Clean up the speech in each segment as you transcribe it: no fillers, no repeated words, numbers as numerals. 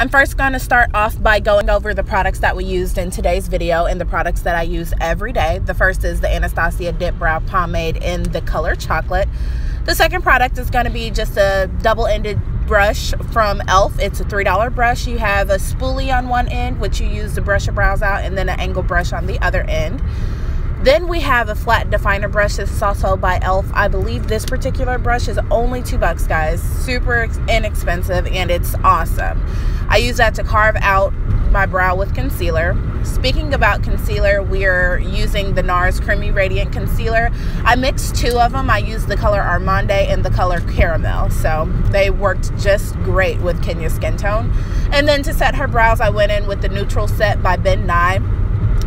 I'm first going to start off by going over the products that we used in today's video and the products that I use every day. The first is the Anastasia Dip Brow Pomade in the color chocolate. The second product is going to be just a double-ended brush from e.l.f. It's a $3 brush. You have a spoolie on one end, which you use to brush your brows out, and then an angle brush on the other end. Then we have a flat definer brush. This is also by e.l.f. I believe this particular brush is only $2, guys. Super inexpensive, and it's awesome. I use that to carve out my brow with concealer. Speaking about concealer, we're using the NARS Creamy Radiant Concealer. I mixed two of them. I used the color Armande and the color Caramel, so they worked just great with Kenya's skin tone. And then to set her brows, I went in with the Neutral Set by Ben Nye.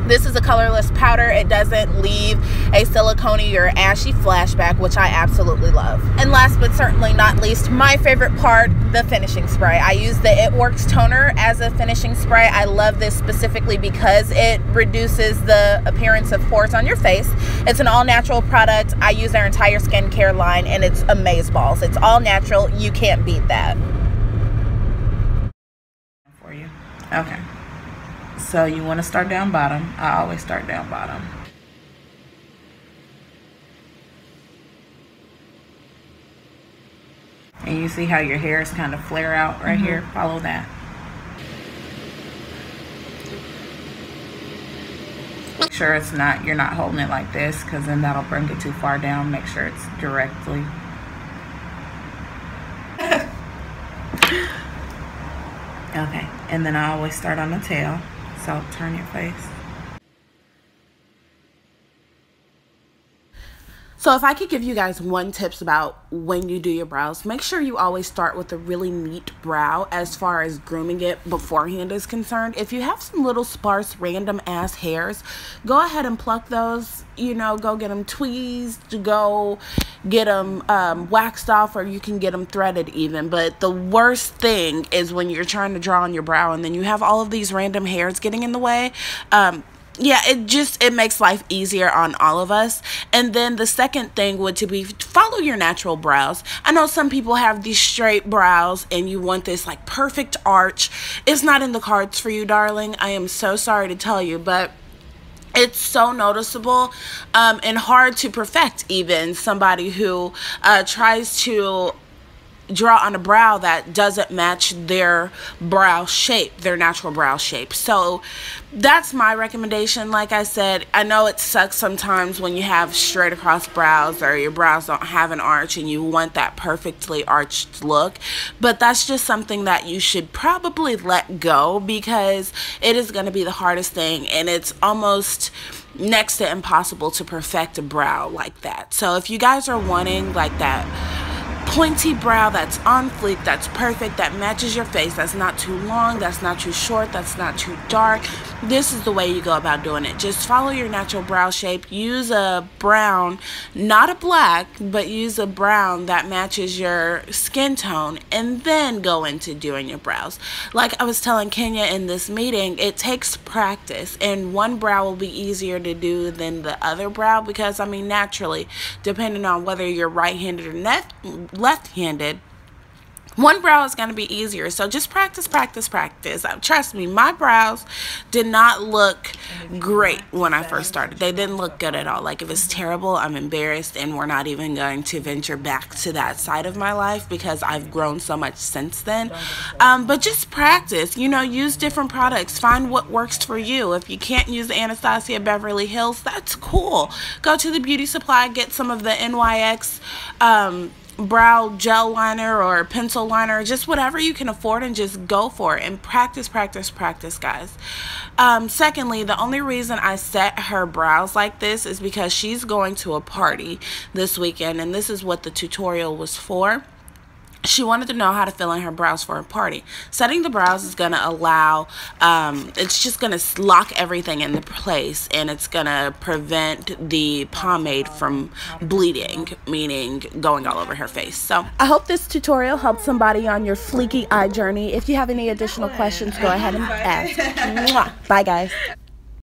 This is a colorless powder. It doesn't leave a silicone or ashy flashback, which I absolutely love. And last but certainly not least, my favorite part, the finishing spray. I use the It Works toner as a finishing spray. I love this specifically because it reduces the appearance of pores on your face. It's an all-natural product. I use their entire skincare line, and it's amazeballs. It's all natural. You can't beat that. For you. Okay. So you want to start down bottom. I always start down bottom. And you see how your hairs kind of flare out right here? Follow that. Make sure it's not, you're not holding it like this, because then that'll bring it too far down. Make sure it's directly. Okay, and then I always start on the tail. So turn your face. So if I could give you guys one tips about when you do your brows, make sure you always start with a really neat brow as far as grooming it beforehand is concerned. If you have some little sparse random ass hairs, go ahead and pluck those, you know, go get them tweezed, go get them waxed off, or you can get them threaded even. But the worst thing is when you're trying to draw on your brow and then you have all of these random hairs getting in the way. Yeah, it makes life easier on all of us. And then the second thing would to be follow your natural brows. I know some people have these straight brows and you want this like perfect arch. It's not in the cards for you, darling. I am so sorry to tell you, but it's so noticeable and hard to perfect. Even somebody who tries to draw on a brow that doesn't match their brow shape, their natural brow shape. So that's my recommendation. Like I said, I know it sucks sometimes when you have straight across brows or your brows don't have an arch and you want that perfectly arched look, but that's just something that you should probably let go, because it is going to be the hardest thing, and it's almost next to impossible to perfect a brow like that. So if you guys are wanting like that pointy brow that's on fleek, that's perfect, that matches your face, that's not too long, that's not too short, that's not too dark, this is the way you go about doing it. Just follow your natural brow shape. Use a brown, not a black, but use a brown that matches your skin tone, and then go into doing your brows. Like I was telling Kenya in this meeting, it takes practice, and one brow will be easier to do than the other brow, because I mean, naturally, depending on whether you're right-handed or left-handed, one brow is going to be easier. So just practice, practice, practice. Trust me, my brows did not look great when I first started. They didn't look good at all. Like, it was terrible. I'm embarrassed, and we're not even going to venture back to that side of my life because I've grown so much since then. But just practice, you know, use different products. Find what works for you. If you can't use the Anastasia Beverly Hills, that's cool. Go to the beauty supply, get some of the NYX brow gel liner or pencil liner, just whatever you can afford, and just go for it and practice, practice, practice, guys. Secondly, the only reason I set her brows like this is because she's going to a party this weekend, and this is what the tutorial was for. She wanted to know how to fill in her brows for a party. Setting the brows is going to allow, it's just going to lock everything into place, and it's going to prevent the pomade from bleeding, meaning going all over her face. So I hope this tutorial helped somebody on your fleeky eye journey. If you have any additional questions, go ahead and ask. Mwah. Bye, guys.